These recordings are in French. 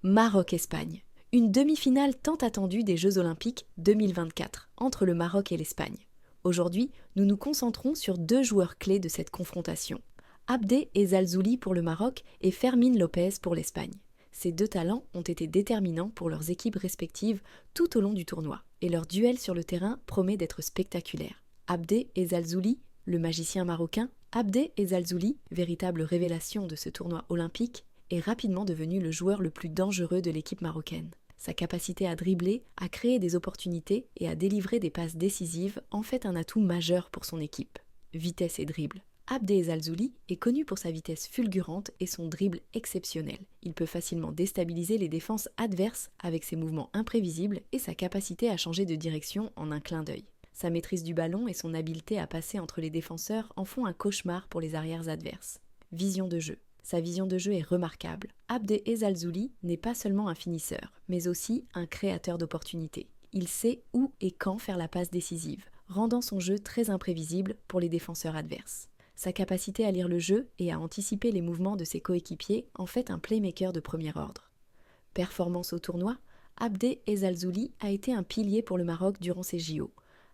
Maroc-Espagne. Une demi-finale tant attendue des Jeux Olympiques 2024 entre le Maroc et l'Espagne. Aujourd'hui, nous nous concentrons sur deux joueurs clés de cette confrontation. Abdé Ezzalzouli pour le Maroc et Fermín López pour l'Espagne. Ces deux talents ont été déterminants pour leurs équipes respectives tout au long du tournoi, et leur duel sur le terrain promet d'être spectaculaire. Abdé Ezzalzouli, le magicien marocain, Abdé Ezzalzouli, véritable révélation de ce tournoi olympique, est rapidement devenu le joueur le plus dangereux de l'équipe marocaine. Sa capacité à dribbler, à créer des opportunités et à délivrer des passes décisives en fait un atout majeur pour son équipe. Vitesse et dribble. Abdé Ezzalzouli est connu pour sa vitesse fulgurante et son dribble exceptionnel. Il peut facilement déstabiliser les défenses adverses avec ses mouvements imprévisibles et sa capacité à changer de direction en un clin d'œil. Sa maîtrise du ballon et son habileté à passer entre les défenseurs en font un cauchemar pour les arrières adverses. Vision de jeu. Sa vision de jeu est remarquable. Abdé Ezzalzouli n'est pas seulement un finisseur, mais aussi un créateur d'opportunités. Il sait où et quand faire la passe décisive, rendant son jeu très imprévisible pour les défenseurs adverses. Sa capacité à lire le jeu et à anticiper les mouvements de ses coéquipiers en fait un playmaker de premier ordre. Performance au tournoi, Abdé Ezzalzouli a été un pilier pour le Maroc durant ses JO,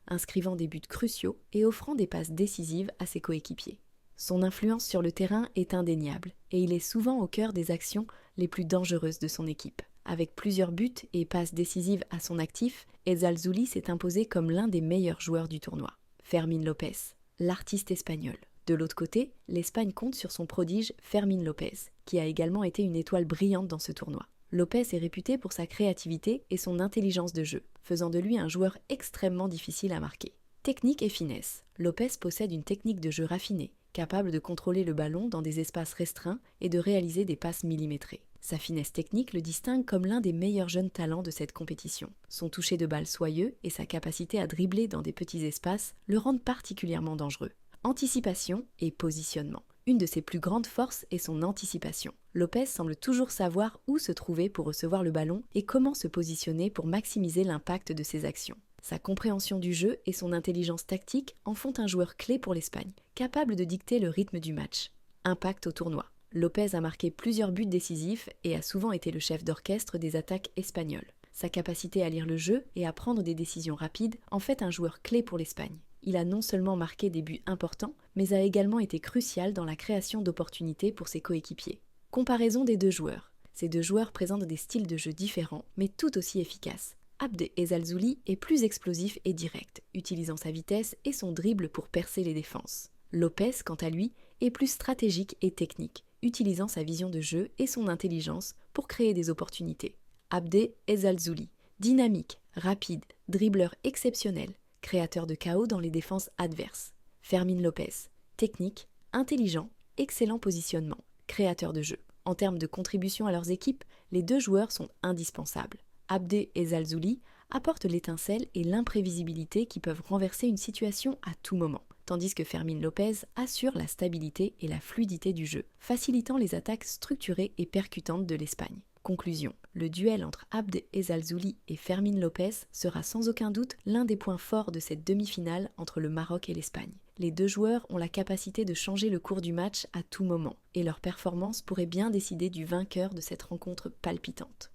inscrivant des buts cruciaux et offrant des passes décisives à ses coéquipiers. Son influence sur le terrain est indéniable et il est souvent au cœur des actions les plus dangereuses de son équipe. Avec plusieurs buts et passes décisives à son actif, Ezzalzouli s'est imposé comme l'un des meilleurs joueurs du tournoi. Fermín López, l'artiste espagnol. De l'autre côté, l'Espagne compte sur son prodige Fermín López, qui a également été une étoile brillante dans ce tournoi. López est réputé pour sa créativité et son intelligence de jeu, faisant de lui un joueur extrêmement difficile à marquer. Technique et finesse. López possède une technique de jeu raffinée, capable de contrôler le ballon dans des espaces restreints et de réaliser des passes millimétrées. Sa finesse technique le distingue comme l'un des meilleurs jeunes talents de cette compétition. Son toucher de balle soyeux et sa capacité à dribbler dans des petits espaces le rendent particulièrement dangereux. Anticipation et positionnement. Une de ses plus grandes forces est son anticipation. López semble toujours savoir où se trouver pour recevoir le ballon et comment se positionner pour maximiser l'impact de ses actions. Sa compréhension du jeu et son intelligence tactique en font un joueur clé pour l'Espagne, capable de dicter le rythme du match. Impact au tournoi. López a marqué plusieurs buts décisifs et a souvent été le chef d'orchestre des attaques espagnoles. Sa capacité à lire le jeu et à prendre des décisions rapides en fait un joueur clé pour l'Espagne. Il a non seulement marqué des buts importants, mais a également été crucial dans la création d'opportunités pour ses coéquipiers. Comparaison des deux joueurs. Ces deux joueurs présentent des styles de jeu différents, mais tout aussi efficaces. Abdé Ezzalzouli est plus explosif et direct, utilisant sa vitesse et son dribble pour percer les défenses. López, quant à lui, est plus stratégique et technique, utilisant sa vision de jeu et son intelligence pour créer des opportunités. Abdé Ezzalzouli, dynamique, rapide, dribbleur exceptionnel, créateur de chaos dans les défenses adverses. Fermín López, technique, intelligent, excellent positionnement, créateur de jeu. En termes de contribution à leurs équipes, les deux joueurs sont indispensables. Abdé Ezzalzouli apporte l'étincelle et l'imprévisibilité qui peuvent renverser une situation à tout moment, tandis que Fermín López assure la stabilité et la fluidité du jeu, facilitant les attaques structurées et percutantes de l'Espagne. Conclusion. Le duel entre Abdé Ezzalzouli et Fermín López sera sans aucun doute l'un des points forts de cette demi-finale entre le Maroc et l'Espagne. Les deux joueurs ont la capacité de changer le cours du match à tout moment, et leur performance pourrait bien décider du vainqueur de cette rencontre palpitante.